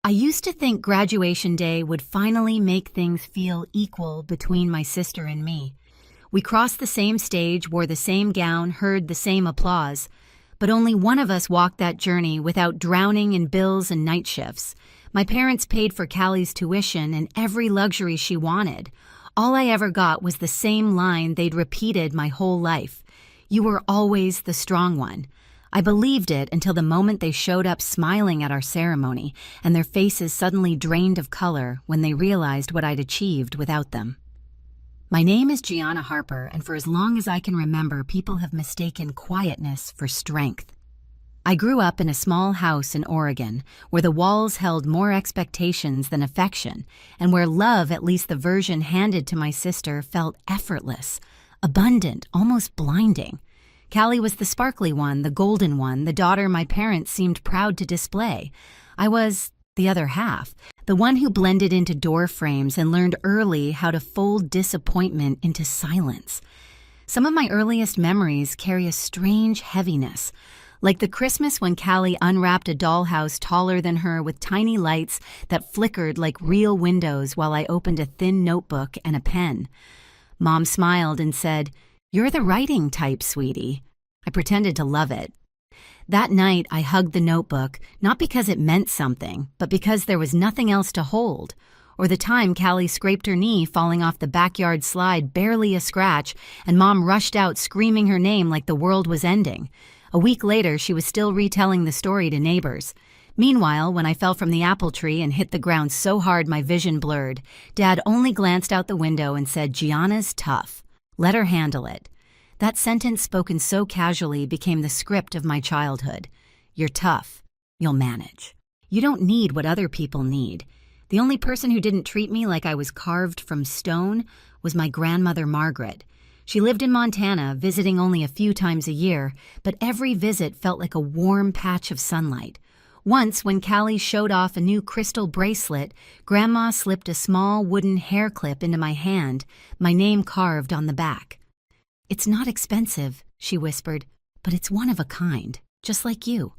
I used to think graduation day would finally make things feel equal between my sister and me. We crossed the same stage, wore the same gown, heard the same applause, but only one of us walked that journey without drowning in bills and night shifts. My parents paid for Callie's tuition and every luxury she wanted. All I ever got was the same line they'd repeated my whole life. "You were always the strong one." I believed it until the moment they showed up smiling at our ceremony, and their faces suddenly drained of color when they realized what I'd achieved without them. My name is Gianna Harper, and for as long as I can remember, people have mistaken quietness for strength. I grew up in a small house in Oregon, where the walls held more expectations than affection, and where love, at least the version handed to my sister, felt effortless, abundant, almost blinding. Callie was the sparkly one, the golden one, the daughter my parents seemed proud to display. I was the other half, the one who blended into door frames and learned early how to fold disappointment into silence. Some of my earliest memories carry a strange heaviness, like the Christmas when Callie unwrapped a dollhouse taller than her with tiny lights that flickered like real windows while I opened a thin notebook and a pen. Mom smiled and said, "You're the writing type, sweetie." I pretended to love it. That night, I hugged the notebook, not because it meant something, but because there was nothing else to hold. Or the time Callie scraped her knee falling off the backyard slide, barely a scratch, and Mom rushed out screaming her name like the world was ending. A week later, she was still retelling the story to neighbors. Meanwhile, when I fell from the apple tree and hit the ground so hard my vision blurred, Dad only glanced out the window and said, "Gianna's tough. Let her handle it." That sentence, spoken so casually, became the script of my childhood. You're tough. You'll manage. You don't need what other people need. The only person who didn't treat me like I was carved from stone was my grandmother, Margaret. She lived in Montana, visiting only a few times a year, but every visit felt like a warm patch of sunlight. Once, when Callie showed off a new crystal bracelet, Grandma slipped a small wooden hair clip into my hand, my name carved on the back. "It's not expensive," she whispered, "but it's one of a kind, just like you."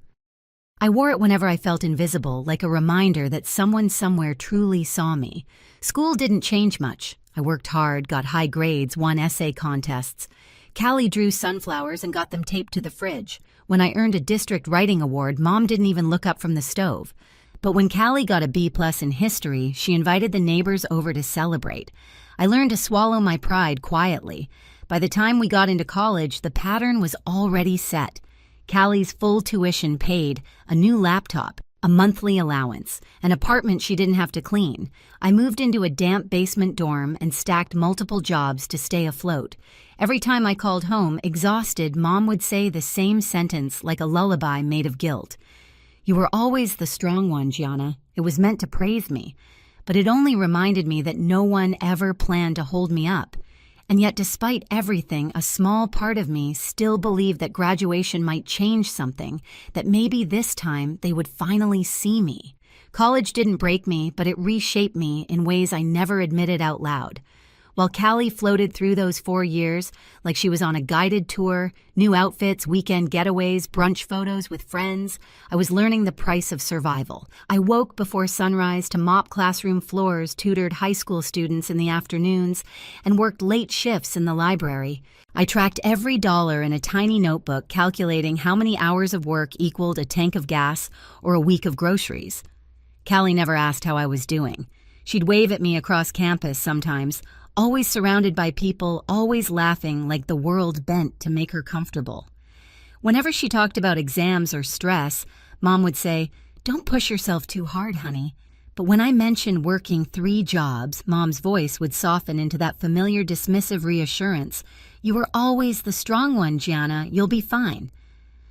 I wore it whenever I felt invisible, like a reminder that someone somewhere truly saw me. School didn't change much. I worked hard, got high grades, won essay contests. Callie drew sunflowers and got them taped to the fridge. When I earned a district writing award, Mom didn't even look up from the stove. But when Callie got a B+ in history, she invited the neighbors over to celebrate. I learned to swallow my pride quietly. By the time we got into college, the pattern was already set. Callie's full tuition paid, a new laptop, a monthly allowance, an apartment she didn't have to clean. I moved into a damp basement dorm and stacked multiple jobs to stay afloat. Every time I called home, exhausted, Mom would say the same sentence like a lullaby made of guilt. "You were always the strong one, Gianna." It was meant to praise me, but it only reminded me that no one ever planned to hold me up. And yet, despite everything, a small part of me still believed that graduation might change something, that maybe this time they would finally see me. College didn't break me, but it reshaped me in ways I never admitted out loud. While Callie floated through those 4 years, like she was on a guided tour, new outfits, weekend getaways, brunch photos with friends, I was learning the price of survival. I woke before sunrise to mop classroom floors, tutored high school students in the afternoons, and worked late shifts in the library. I tracked every dollar in a tiny notebook, calculating how many hours of work equaled a tank of gas or a week of groceries. Callie never asked how I was doing. She'd wave at me across campus sometimes, always surrounded by people, always laughing like the world bent to make her comfortable. Whenever she talked about exams or stress, Mom would say, "Don't push yourself too hard, honey." But when I mentioned working 3 jobs, Mom's voice would soften into that familiar dismissive reassurance. "You were always the strong one, Gianna. You'll be fine."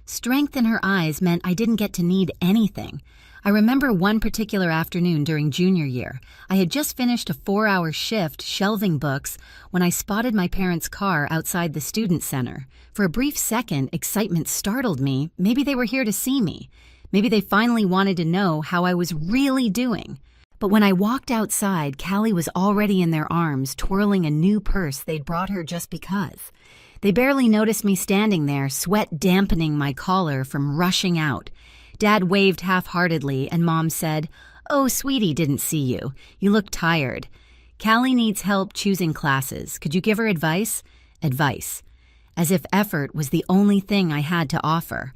Strength in her eyes meant I didn't get to need anything. I remember one particular afternoon during junior year. I had just finished a 4-hour shift shelving books when I spotted my parents' car outside the student center. For a brief second, excitement startled me. Maybe they were here to see me. Maybe they finally wanted to know how I was really doing. But when I walked outside, Callie was already in their arms, twirling a new purse they'd brought her just because. They barely noticed me standing there, sweat dampening my collar from rushing out. Dad waved half-heartedly, and Mom said, "Oh, sweetie didn't see you. You look tired. Callie needs help choosing classes. Could you give her advice?" Advice. As if effort was the only thing I had to offer.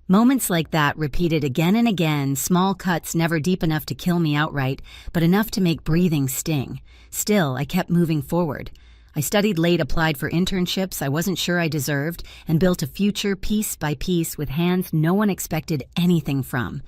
Moments like that repeated again and again, small cuts never deep enough to kill me outright, but enough to make breathing sting. Still, I kept moving forward. I studied late, applied for internships I wasn't sure I deserved, and built a future piece by piece with hands no one expected anything from.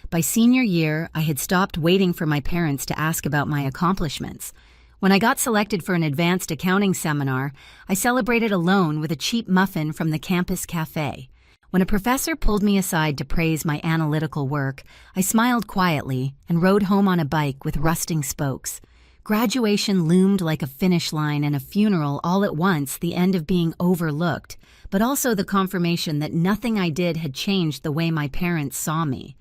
By senior year, I had stopped waiting for my parents to ask about my accomplishments. When I got selected for an advanced accounting seminar, I celebrated alone with a cheap muffin from the campus cafe. When a professor pulled me aside to praise my analytical work, I smiled quietly and rode home on a bike with rusting spokes. Graduation loomed like a finish line and a funeral all at once, the end of being overlooked, but also the confirmation that nothing I did had changed the way my parents saw me.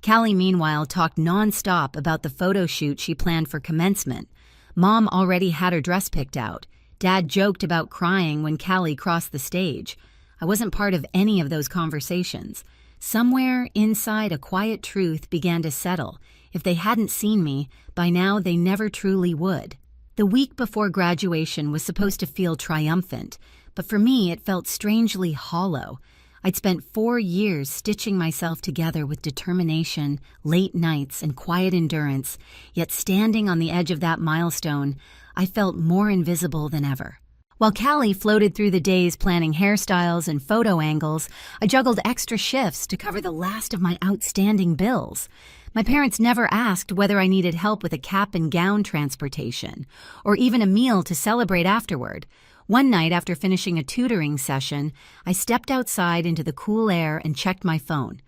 Callie, meanwhile, talked nonstop about the photo shoot she planned for commencement. Mom already had her dress picked out. Dad joked about crying when Callie crossed the stage. I wasn't part of any of those conversations. Somewhere inside, a quiet truth began to settle. If they hadn't seen me, by now they never truly would. The week before graduation was supposed to feel triumphant, but for me it felt strangely hollow. I'd spent 4 years stitching myself together with determination, late nights, and quiet endurance, yet standing on the edge of that milestone, I felt more invisible than ever. While Callie floated through the days planning hairstyles and photo angles, I juggled extra shifts to cover the last of my outstanding bills. My parents never asked whether I needed help with a cap and gown transportation, or even a meal to celebrate afterward. One night after finishing a tutoring session, I stepped outside into the cool air and checked my phone.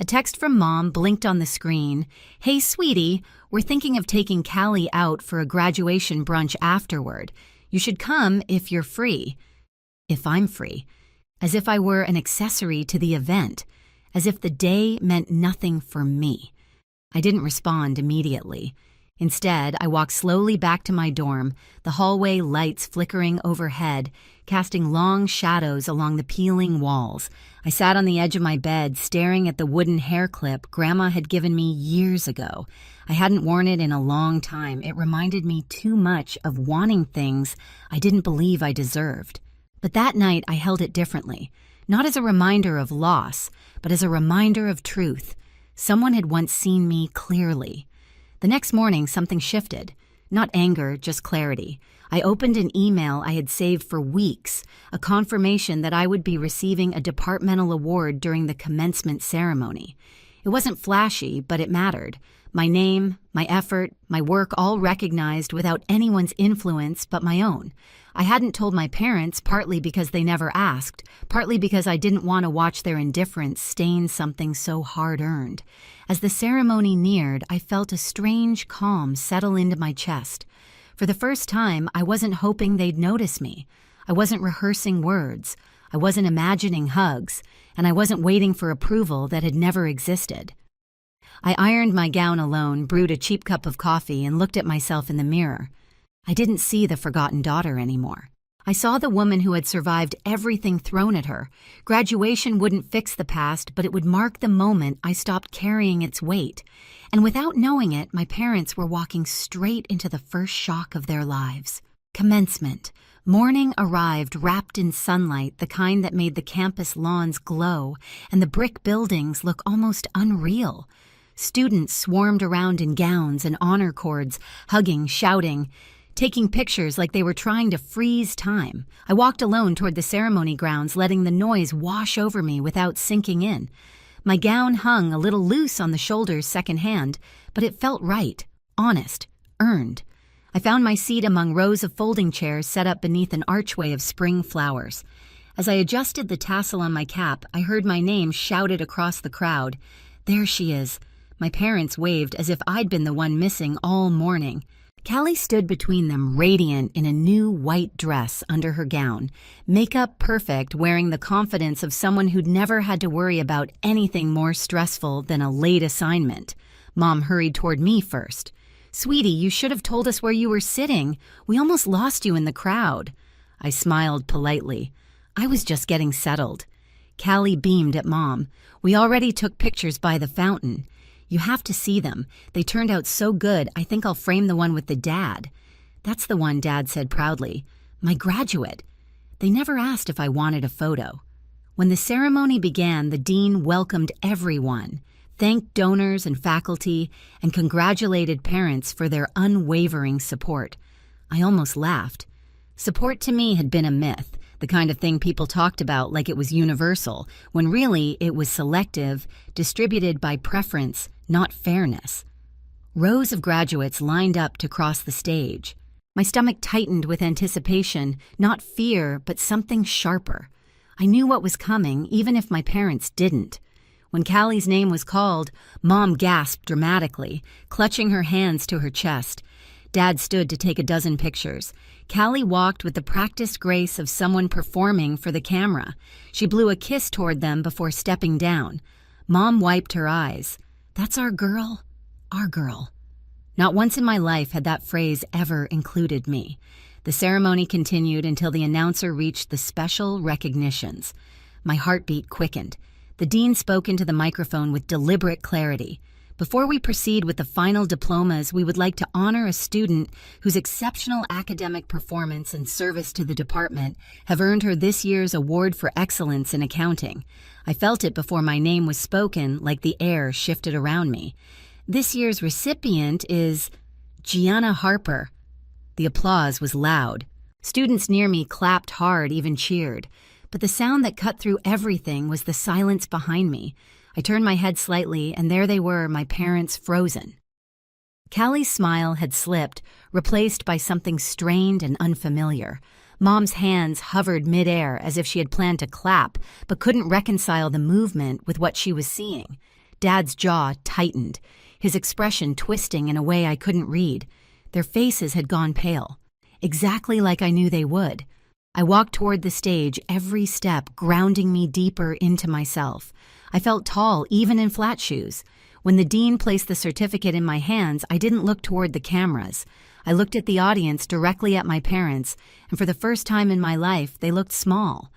A text from Mom blinked on the screen. "Hey, sweetie, we're thinking of taking Callie out for a graduation brunch afterward. You should come if you're free." If I'm free. As if I were an accessory to the event. As if the day meant nothing for me. I didn't respond immediately. Instead, I walked slowly back to my dorm, the hallway lights flickering overhead, casting long shadows along the peeling walls. I sat on the edge of my bed, staring at the wooden hair clip Grandma had given me years ago. I hadn't worn it in a long time. It reminded me too much of wanting things I didn't believe I deserved. But that night, I held it differently. Not as a reminder of loss, but as a reminder of truth. Someone had once seen me clearly. The next morning, something shifted. Not anger, just clarity. I opened an email I had saved for weeks, a confirmation that I would be receiving a departmental award during the commencement ceremony. It wasn't flashy, but it mattered. My name, my effort, my work all recognized without anyone's influence but my own. I hadn't told my parents, partly because they never asked, partly because I didn't want to watch their indifference stain something so hard-earned. As the ceremony neared, I felt a strange calm settle into my chest. For the first time, I wasn't hoping they'd notice me. I wasn't rehearsing words. I wasn't imagining hugs. And I wasn't waiting for approval that had never existed. I ironed my gown alone, brewed a cheap cup of coffee, and looked at myself in the mirror. I didn't see the forgotten daughter anymore. I saw the woman who had survived everything thrown at her. Graduation wouldn't fix the past, but it would mark the moment I stopped carrying its weight. And without knowing it, my parents were walking straight into the first shock of their lives. Commencement. Morning arrived wrapped in sunlight, the kind that made the campus lawns glow, and the brick buildings look almost unreal. Students swarmed around in gowns and honor cords, hugging, shouting, taking pictures like they were trying to freeze time. I walked alone toward the ceremony grounds, letting the noise wash over me without sinking in. My gown hung a little loose on the shoulders secondhand, but it felt right, honest, earned. I found my seat among rows of folding chairs set up beneath an archway of spring flowers. As I adjusted the tassel on my cap, I heard my name shouted across the crowd. There she is. My parents waved as if I'd been the one missing all morning. Callie stood between them, radiant in a new white dress under her gown, makeup perfect, wearing the confidence of someone who'd never had to worry about anything more stressful than a late assignment. Mom hurried toward me first. "Sweetie, you should have told us where you were sitting. We almost lost you in the crowd." I smiled politely. I was just getting settled. Callie beamed at Mom. "We already took pictures by the fountain. You have to see them. They turned out so good, I think I'll frame the one with the dad. That's the one, Dad said proudly. My graduate. They never asked if I wanted a photo. When the ceremony began, the dean welcomed everyone, thanked donors and faculty, and congratulated parents for their unwavering support. I almost laughed. Support to me had been a myth, the kind of thing people talked about like it was universal, when really it was selective, distributed by preference, not fairness. Rows of graduates lined up to cross the stage. My stomach tightened with anticipation, not fear, but something sharper. I knew what was coming, even if my parents didn't. When Callie's name was called, Mom gasped dramatically, clutching her hands to her chest. Dad stood to take a dozen pictures. Callie walked with the practiced grace of someone performing for the camera. She blew a kiss toward them before stepping down. Mom wiped her eyes. That's our girl? Our girl. Not once in my life had that phrase ever included me. The ceremony continued until the announcer reached the special recognitions. My heartbeat quickened. The dean spoke into the microphone with deliberate clarity. Before we proceed with the final diplomas, we would like to honor a student whose exceptional academic performance and service to the department have earned her this year's Award for Excellence in Accounting. I felt it before my name was spoken, like the air shifted around me. This year's recipient is Gianna Harper. The applause was loud. Students near me clapped hard, even cheered. But the sound that cut through everything was the silence behind me. I turned my head slightly, and there they were, my parents frozen. Callie's smile had slipped, replaced by something strained and unfamiliar. Mom's hands hovered midair as if she had planned to clap, but couldn't reconcile the movement with what she was seeing. Dad's jaw tightened, his expression twisting in a way I couldn't read. Their faces had gone pale, exactly like I knew they would. I walked toward the stage, every step grounding me deeper into myself. I felt tall, even in flat shoes. When the dean placed the certificate in my hands, I didn't look toward the cameras. I looked at the audience, directly at my parents, and for the first time in my life, they looked small.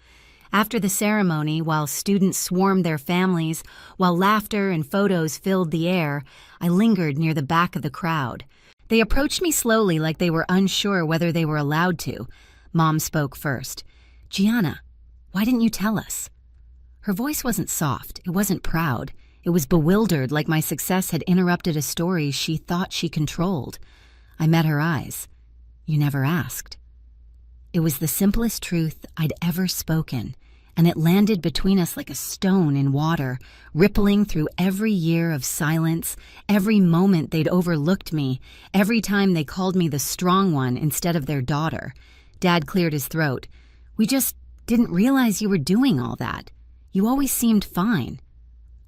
After the ceremony, while students swarmed their families, while laughter and photos filled the air, I lingered near the back of the crowd. They approached me slowly like they were unsure whether they were allowed to. Mom spoke first. Gianna, why didn't you tell us? Her voice wasn't soft, it wasn't proud. It was bewildered, like my success had interrupted a story she thought she controlled. I met her eyes. You never asked. It was the simplest truth I'd ever spoken, and it landed between us like a stone in water, rippling through every year of silence, every moment they'd overlooked me, every time they called me the strong one instead of their daughter. Dad cleared his throat. We just didn't realize you were doing all that. You always seemed fine.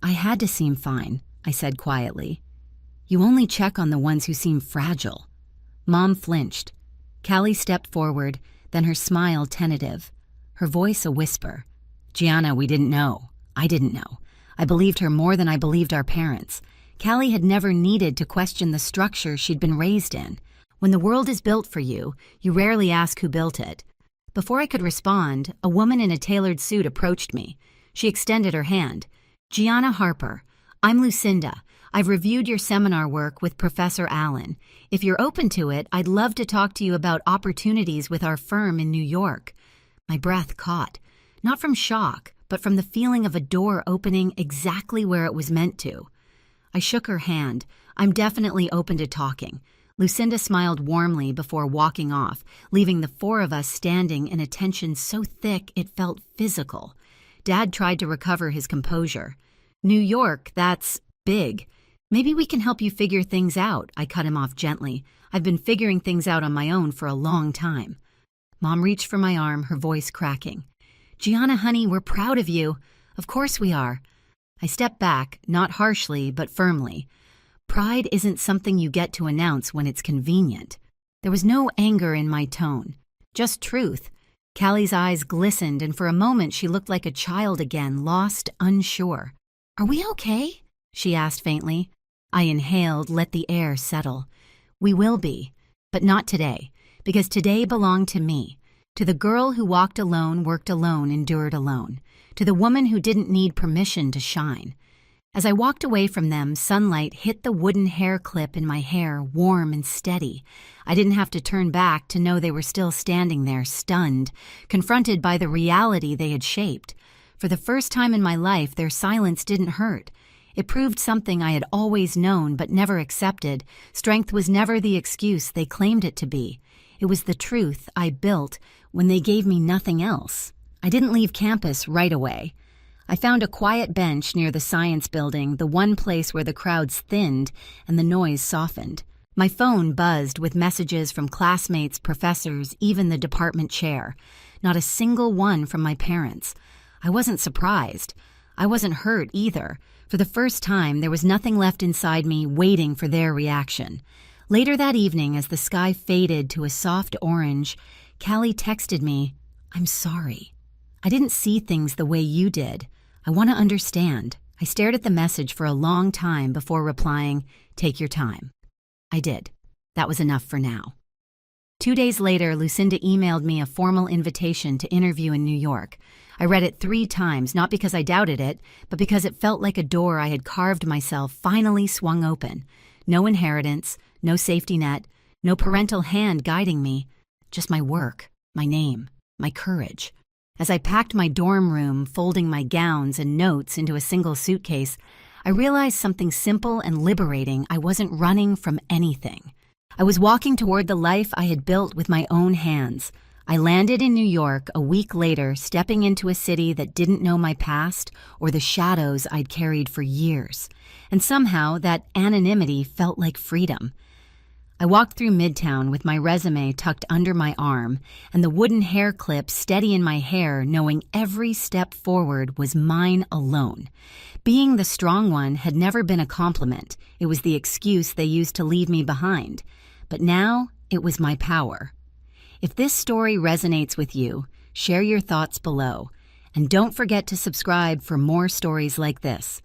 I had to seem fine, I said quietly. You only check on the ones who seem fragile. Mom flinched. Callie stepped forward, then her smile tentative, her voice a whisper. Gianna, we didn't know. I didn't know. I believed her more than I believed our parents. Callie had never needed to question the structure she'd been raised in. When the world is built for you, you rarely ask who built it. Before I could respond, a woman in a tailored suit approached me. She extended her hand. Gianna Harper, I'm Lucinda. I've reviewed your seminar work with Professor Allen. If you're open to it, I'd love to talk to you about opportunities with our firm in New York. My breath caught, not from shock, but from the feeling of a door opening exactly where it was meant to. I shook her hand. I'm definitely open to talking. Lucinda smiled warmly before walking off, leaving the four of us standing in a tension so thick it felt physical. Dad tried to recover his composure. New York, that's big. Maybe we can help you figure things out, I cut him off gently. I've been figuring things out on my own for a long time. Mom reached for my arm, her voice cracking. Gianna, honey, we're proud of you. Of course we are. I stepped back, not harshly, but firmly. Pride isn't something you get to announce when it's convenient. There was no anger in my tone, just truth. Callie's eyes glistened, and for a moment she looked like a child again, lost, unsure. Are we okay? She asked faintly. I inhaled, let the air settle. We will be, but not today, because today belonged to me, to the girl who walked alone, worked alone, endured alone, to the woman who didn't need permission to shine. As I walked away from them, sunlight hit the wooden hair clip in my hair, warm and steady. I didn't have to turn back to know they were still standing there, stunned, confronted by the reality they had shaped. For the first time in my life, their silence didn't hurt. It proved something I had always known but never accepted. Strength was never the excuse they claimed it to be. It was the truth I built when they gave me nothing else. I didn't leave campus right away. I found a quiet bench near the science building, the one place where the crowds thinned and the noise softened. My phone buzzed with messages from classmates, professors, even the department chair. Not a single one from my parents. I wasn't surprised. I wasn't hurt either. For the first time, there was nothing left inside me waiting for their reaction. Later that evening, as the sky faded to a soft orange, Callie texted me, "I'm sorry. I didn't see things the way you did. I want to understand." I stared at the message for a long time before replying, "Take your time." I did. That was enough for now. 2 days later, Lucinda emailed me a formal invitation to interview in New York. I read it 3 times, not because I doubted it, but because it felt like a door I had carved myself finally swung open. No inheritance, no safety net, no parental hand guiding me, just my work, my name, my courage. As I packed my dorm room, folding my gowns and notes into a single suitcase, I realized something simple and liberating. I wasn't running from anything. I was walking toward the life I had built with my own hands. I landed in New York a week later, stepping into a city that didn't know my past or the shadows I'd carried for years. And somehow that anonymity felt like freedom. I walked through Midtown with my resume tucked under my arm and the wooden hair clip steady in my hair, knowing every step forward was mine alone. Being the strong one had never been a compliment. It was the excuse they used to leave me behind. But now it was my power. If this story resonates with you, share your thoughts below. And don't forget to subscribe for more stories like this.